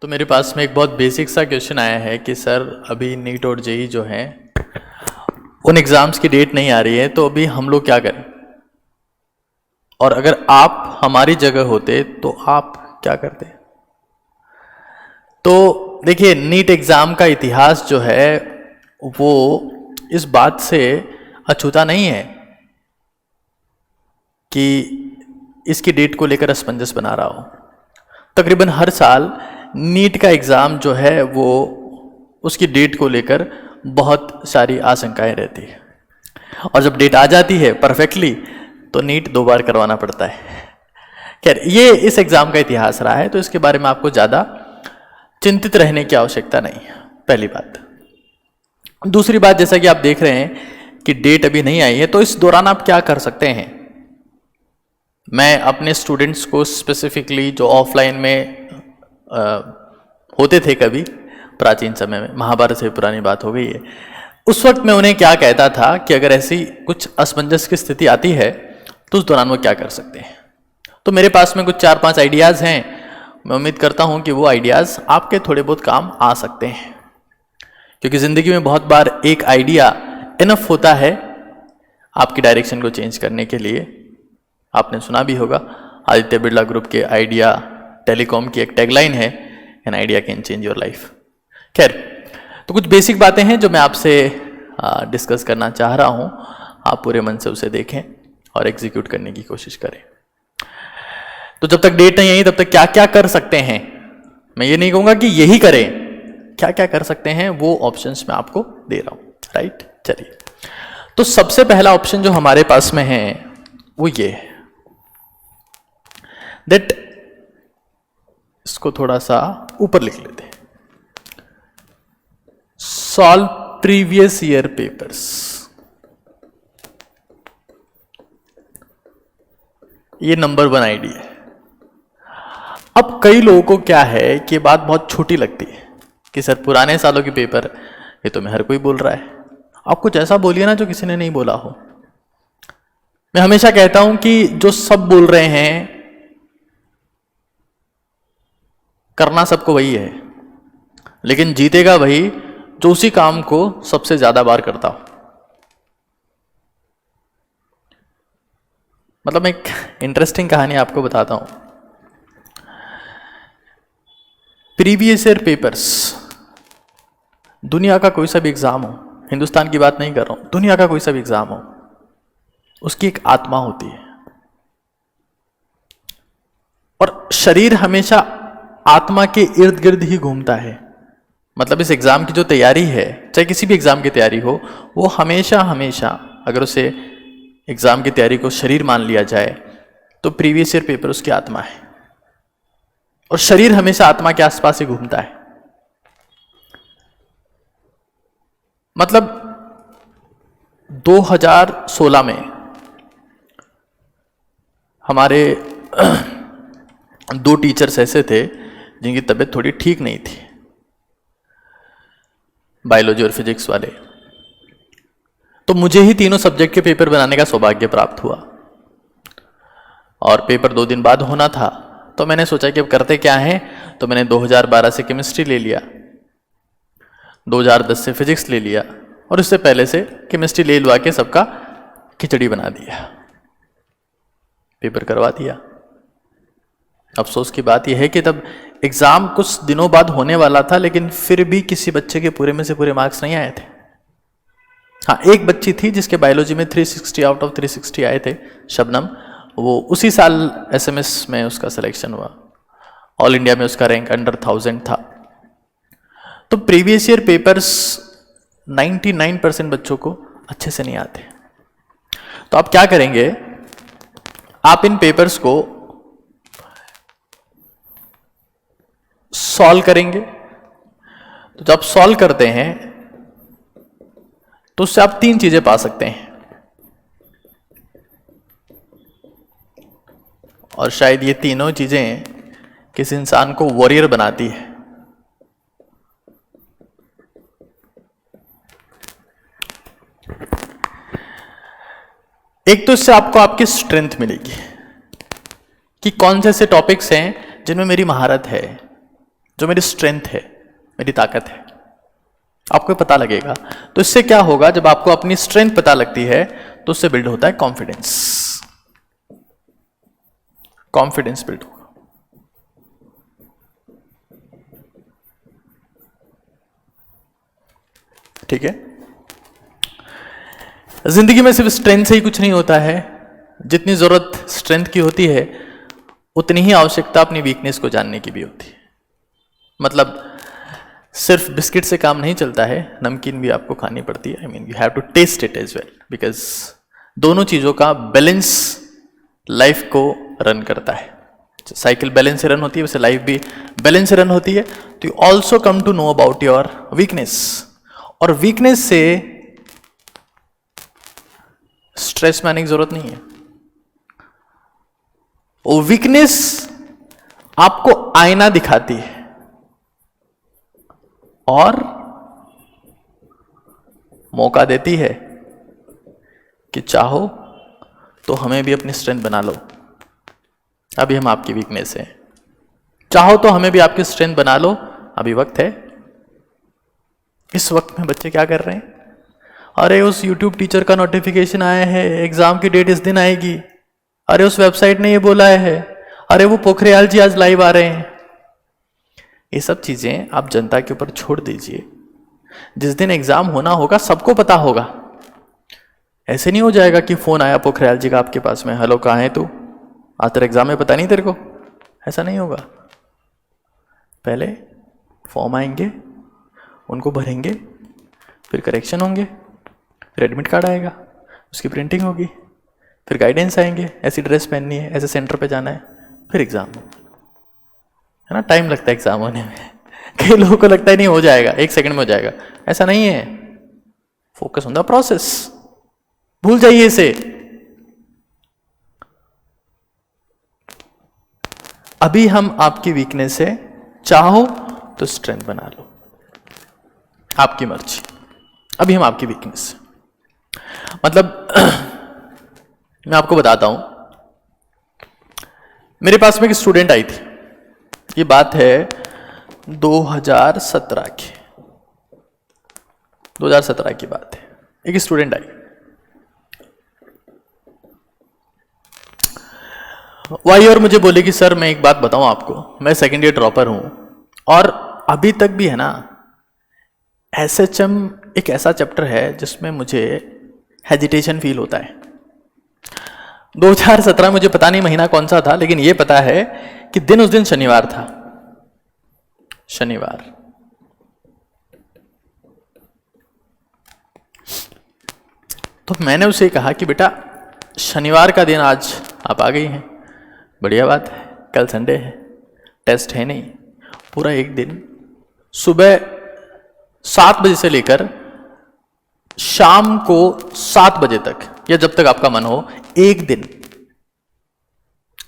तो मेरे पास में एक बहुत बेसिक सा क्वेश्चन आया है कि सर अभी नीट और जेई जो है उन एग्ज़ाम्स की डेट नहीं आ रही है, तो अभी हम लोग क्या करें, और अगर आप हमारी जगह होते तो आप क्या करते। तो देखिए, नीट एग्ज़ाम का इतिहास जो है वो इस बात से अछूता नहीं है कि इसकी डेट को लेकर असमंजस बना रहा हो। तकरीबन हर साल नीट का एग्ज़ाम जो है वो उसकी डेट को लेकर बहुत सारी आशंकाएं रहती है, और जब डेट आ जाती है परफेक्टली तो नीट 2 बार करवाना पड़ता है। खैर, ये इस एग्ज़ाम का इतिहास रहा है, तो इसके बारे में आपको ज़्यादा चिंतित रहने की आवश्यकता नहीं है, पहली बात। दूसरी बात, जैसा कि आप देख रहे हैं कि डेट अभी नहीं आई है, तो इस दौरान आप क्या कर सकते हैं। मैं अपने स्टूडेंट्स को स्पेसिफिकली जो ऑफलाइन में होते थे कभी प्राचीन समय में, महाभारत से पुरानी बात हो गई है, उस वक्त मैं उन्हें क्या कहता था कि अगर ऐसी कुछ असमंजस की स्थिति आती है तो उस दौरान वो क्या कर सकते हैं। तो मेरे पास में कुछ 4-5 आइडियाज़ हैं। मैं उम्मीद करता हूं कि वो आइडियाज़ आपके थोड़े बहुत काम आ सकते हैं, क्योंकि ज़िंदगी में बहुत बार एक आइडिया इनफ होता है आपकी डायरेक्शन को चेंज करने के लिए। आपने सुना भी होगा, आदित्य बिरला ग्रुप के आइडिया टेलीकॉम की एक टैगलाइन है, an idea can change your life. खैर, तो कुछ बेसिक बातें हैं जो मैं आपसे डिस्कस करना चाह रहा हूं। आप पूरे मन से उसे देखें और एग्जीक्यूट करने की कोशिश करें। तो जब तक डेट नहीं आई तब तक क्या क्या कर सकते हैं, मैं ये नहीं कहूंगा कि यही करें, क्या क्या कर सकते हैं वो ऑप्शंस मैं आपको दे रहा हूं, राइट। चलिए, तो सबसे पहला ऑप्शन जो हमारे पास में है वो ये है दैट, इसको थोड़ा सा ऊपर लिख लेते हैं, सॉल्व प्रीवियस ईयर पेपर्स। ये नंबर 1 आइडिया है। अब कई लोगों को क्या है कि बात बहुत छोटी लगती है कि सर पुराने सालों के पेपर, ये तो मैं हर कोई बोल रहा है। आप कुछ ऐसा बोलिए ना जो किसी ने नहीं बोला हो। मैं हमेशा कहता हूं कि जो सब बोल रहे हैं करना सबको वही है, लेकिन जीतेगा वही जो उसी काम को सबसे ज्यादा बार करता हो। मतलब एक इंटरेस्टिंग कहानी आपको बताता हूं। प्रीवियस ईयर पेपर्स, दुनिया का कोई सा भी एग्जाम हो, हिंदुस्तान की बात नहीं कर रहा हूं, दुनिया का कोई सा भी एग्जाम हो, उसकी एक आत्मा होती है, और शरीर हमेशा आत्मा के इर्द गिर्द ही घूमता है। मतलब इस एग्जाम की जो तैयारी है, चाहे किसी भी एग्जाम की तैयारी हो, वो हमेशा हमेशा अगर उसे एग्जाम की तैयारी को शरीर मान लिया जाए तो प्रीवियस ईयर पेपर उसकी आत्मा है, और शरीर हमेशा आत्मा के आसपास ही घूमता है। मतलब 2016 में हमारे 2 टीचर्स ऐसे थे जिनकी तबीयत थोड़ी ठीक नहीं थी, बायोलॉजी और फिजिक्स वाले। तो मुझे ही तीनों सब्जेक्ट के पेपर बनाने का सौभाग्य प्राप्त हुआ, और पेपर 2 दिन बाद होना था। तो मैंने सोचा कि अब करते क्या है, तो मैंने 2012 से केमिस्ट्री ले लिया, 2010 से फिजिक्स ले लिया, और उससे पहले से केमिस्ट्री ले लुआ के सबका खिचड़ी बना दिया, पेपर करवा दिया। अफसोस की बात यह है कि तब एग्जाम कुछ दिनों बाद होने वाला था, लेकिन फिर भी किसी बच्चे के पूरे में से पूरे मार्क्स नहीं आए थे। हाँ, एक बच्ची थी जिसके बायोलॉजी में 360 आउट ऑफ 360 आए थे, शबनम। वो उसी साल एसएमएस में उसका सिलेक्शन हुआ, ऑल इंडिया में उसका रैंक अंडर 1000 था। तो प्रीवियस ईयर पेपर्स 99% बच्चों को अच्छे से नहीं आते। तो आप क्या करेंगे, आप इन पेपर्स को सॉल्व करेंगे। तो जब सॉल्व करते हैं तो उससे आप 3 चीजें पा सकते हैं, और शायद ये तीनों चीजें किसी इंसान को वॉरियर बनाती है। एक तो इससे आपको आपकी स्ट्रेंथ मिलेगी कि कौन से ऐसे टॉपिक्स हैं जिनमें मेरी महारत है, जो मेरी स्ट्रेंथ है, मेरी ताकत है, आपको पता लगेगा। तो इससे क्या होगा, जब आपको अपनी स्ट्रेंथ पता लगती है तो उससे बिल्ड होता है कॉन्फिडेंस। कॉन्फिडेंस बिल्ड होगा। ठीक है। जिंदगी में सिर्फ स्ट्रेंथ से ही कुछ नहीं होता है। जितनी जरूरत स्ट्रेंथ की होती है उतनी ही आवश्यकता अपनी वीकनेस को जानने की भी होती है। मतलब सिर्फ बिस्किट से काम नहीं चलता है, नमकीन भी आपको खानी पड़ती है। I mean you have to taste it as well, because दोनों चीजों का बैलेंस लाइफ को रन करता है। साइकिल बैलेंस से रन होती है, वैसे लाइफ भी बैलेंस से रन होती है। तो you also come to know about your weakness, और वीकनेस से स्ट्रेस में आने की जरूरत नहीं है। वो वीकनेस आपको आईना दिखाती है और मौका देती है कि चाहो तो हमें भी अपनी स्ट्रेंथ बना लो। अभी हम आपकी वीकनेस है, चाहो तो हमें भी आपकी स्ट्रेंथ बना लो, अभी वक्त है। इस वक्त में बच्चे क्या कर रहे हैं, अरे उस YouTube टीचर का नोटिफिकेशन आया है, एग्जाम की डेट इस दिन आएगी, अरे उस वेबसाइट ने ये बोला है, अरे वो पोखरियाल जी आज लाइव आ रहे हैं। ये सब चीजें आप जनता के ऊपर छोड़ दीजिए। जिस दिन एग्जाम होना होगा सबको पता होगा। ऐसे नहीं हो जाएगा कि फोन आया पोखरियाल जी का आपके पास में, हेलो कहाँ है तू, आज तेरे एग्जाम में पता नहीं तेरे को। ऐसा नहीं होगा। पहले फॉर्म आएंगे, उनको भरेंगे, फिर करेक्शन होंगे, फिर एडमिट कार्ड आएगा, उसकी प्रिंटिंग होगी, फिर गाइडेंस आएंगे, ऐसी ड्रेस पहननी है, ऐसे सेंटर पे जाना है, फिर एग्जाम है ना। टाइम लगता है एग्जाम होने में। कई लोगों को लगता है नहीं हो जाएगा, 1 सेकंड में हो जाएगा। ऐसा नहीं है। फोकस ऑन द प्रोसेस, भूल जाइए इसे। अभी हम आपकी वीकनेस है, चाहो तो स्ट्रेंथ बना लो, आपकी मर्जी। अभी हम आपकी वीकनेस है। मतलब मैं आपको बताता हूं, मेरे पास में एक स्टूडेंट आई थी, ये बात है 2017 की, 2017 की बात है। एक स्टूडेंट आई, वो आई और मुझे बोले कि सर मैं एक बात बताऊं आपको, मैं सेकेंड ईयर ड्रॉपर हूं और अभी तक भी है ना SHM एक ऐसा चैप्टर है जिसमें मुझे हेजिटेशन फील होता है। 2017 मुझे पता नहीं महीना कौन सा था, लेकिन ये पता है कि दिन उस दिन शनिवार था, शनिवार। तो मैंने उसे कहा कि बेटा शनिवार का दिन आज आप आ गई हैं, बढ़िया बात है, कल संडे है, टेस्ट है नहीं, पूरा एक दिन सुबह 7 बजे से लेकर शाम को 7 बजे तक या जब तक आपका मन हो, एक दिन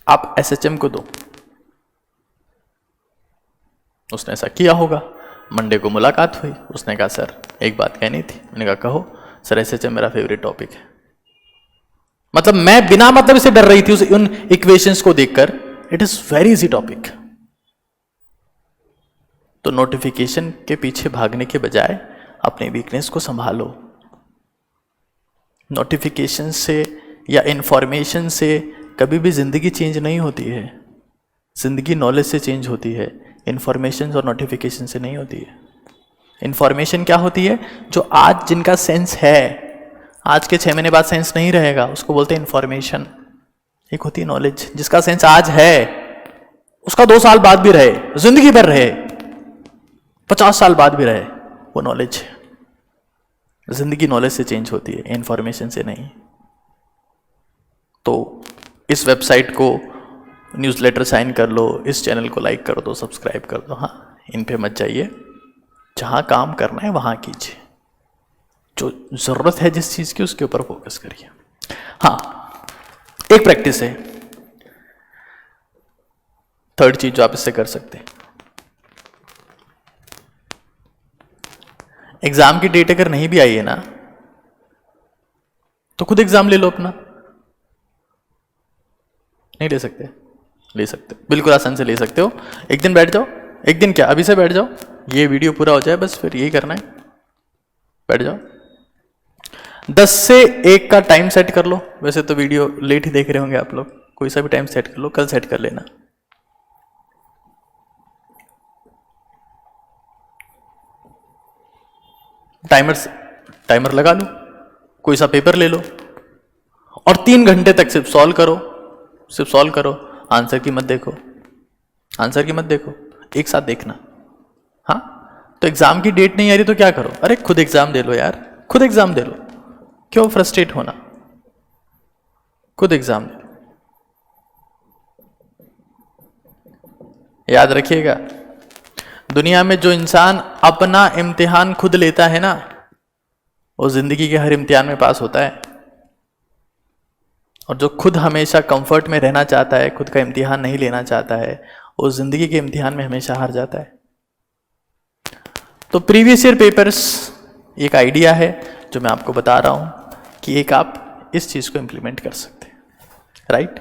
आप SHM को दो। उसने ऐसा किया होगा। मंडे को मुलाकात हुई, उसने कहा सर एक बात कहनी थी। मैंने कहा कहो। सर SHM मेरा फेवरेट टॉपिक है। मतलब मैं बिना मतलब इसे डर रही थी उन इक्वेशंस को देखकर। It is very easy topic. तो नोटिफिकेशन के पीछे भागने के बजाय अपने वीकनेस को संभालो। नोटिफिकेशन से या इंफॉर्मेशन से कभी भी जिंदगी चेंज नहीं होती है। जिंदगी नॉलेज से चेंज होती है, इंफॉर्मेशन और नोटिफिकेशन से नहीं होती है। इंफॉर्मेशन क्या होती है? जो आज जिनका सेंस है, आज के 6 महीने बाद सेंस नहीं रहेगा, उसको बोलते हैं इंफॉर्मेशन। एक होती है नॉलेज, जिसका सेंस आज है उसका 2 साल बाद भी रहे, जिंदगी भर रहे, 50 साल बाद भी रहे, वो नॉलेज है। जिंदगी नॉलेज से चेंज होती है, इंफॉर्मेशन से नहीं। तो इस वेबसाइट को न्यूज़लेटर साइन कर लो, इस चैनल को लाइक कर दो, सब्सक्राइब कर दो। हाँ, इन पे मत जाइए। जहाँ काम करना है वहाँ कीजिए। जो ज़रूरत है जिस चीज़ की, उसके ऊपर फोकस करिए। हाँ, एक प्रैक्टिस है, 3rd चीज जो आप इससे कर सकते हैं। एग्जाम की डेट अगर नहीं भी आई है ना, तो खुद एग्जाम ले लो अपना। नहीं ले सकते? ले सकते, बिल्कुल आसान से ले सकते हो। एक दिन बैठ जाओ, एक दिन क्या, अभी से बैठ जाओ, ये वीडियो पूरा हो जाए बस, फिर यही करना है, बैठ जाओ। 10 से 1 का टाइम सेट कर लो। वैसे तो वीडियो लेट ही देख रहे होंगे आप लोग, कोई सा भी टाइम सेट कर लो, कल सेट कर लेना। टाइमर लगा लो, कोई सा पेपर ले लो और 3 घंटे तक सिर्फ सॉल्व करो, सिर्फ सॉल्व करो। आंसर की मत देखो, आंसर की मत देखो, एक साथ देखना। हाँ, तो एग्जाम की डेट नहीं आ रही तो क्या करो, अरे खुद एग्जाम दे लो यार, खुद एग्जाम दे लो, क्यों फ्रस्ट्रेट होना, खुद एग्जाम दे लो। याद रखिएगा, दुनिया में जो इंसान अपना इम्तिहान खुद लेता है ना, वो जिंदगी के हर इम्तिहान में पास होता है। और जो खुद हमेशा कंफर्ट में रहना चाहता है, खुद का इम्तिहान नहीं लेना चाहता है, वो जिंदगी के इम्तिहान में हमेशा हार जाता है। तो प्रीवियस ईयर पेपर्स एक आइडिया है जो मैं आपको बता रहा हूं कि एक आप इस चीज को इंप्लीमेंट कर सकते हैं, राइट।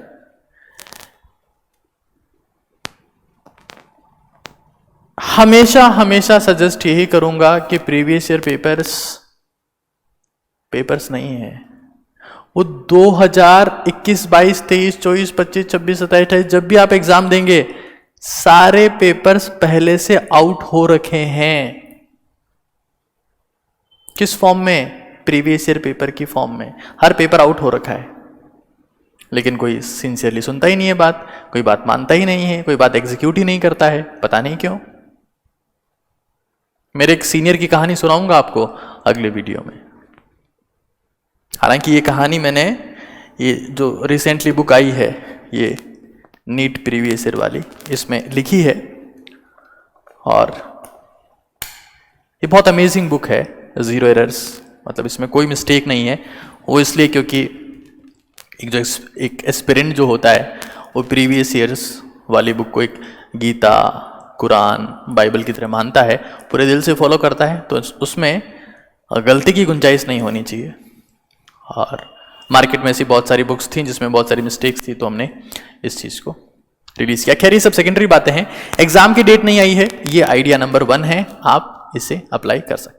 हमेशा हमेशा सजेस्ट यही करूंगा कि प्रीवियस ईयर पेपर्स नहीं है, वो 2021, 22, 23, 24, 25, 26, 27, 28 जब भी आप एग्जाम देंगे, सारे पेपर्स पहले से आउट हो रखे हैं। किस फॉर्म में? प्रीवियस ईयर पेपर की फॉर्म में। हर पेपर आउट हो रखा है, लेकिन कोई सिंसियरली सुनता ही नहीं है बात, कोई बात मानता ही नहीं है, कोई बात एग्जीक्यूट ही नहीं करता है, पता नहीं क्यों। मेरे एक सीनियर की कहानी सुनाऊंगा आपको अगले वीडियो में। हालांकि ये कहानी मैंने, ये जो रिसेंटली बुक आई है, ये नीट प्रीवियस ईयर वाली, इसमें लिखी है, और ये बहुत अमेजिंग बुक है, जीरो एरर्स, मतलब इसमें कोई मिस्टेक नहीं है। वो इसलिए क्योंकि एक एस्पिरेंट जो होता है वो प्रीवियस ईयर्स वाली बुक को एक गीता, कुरान, बाइबल की तरह मानता है, पूरे दिल से फॉलो करता है, तो उसमें गलती की गुंजाइश नहीं होनी चाहिए। और मार्केट में ऐसी बहुत सारी बुक्स थी जिसमें बहुत सारी मिस्टेक्स थी, तो हमने इस चीज़ को रिलीज किया। खैर ये सब सेकेंडरी बातें हैं, एग्जाम की डेट नहीं आई है, ये आइडिया नंबर 1 है, आप इसे अप्लाई कर सकते हैं।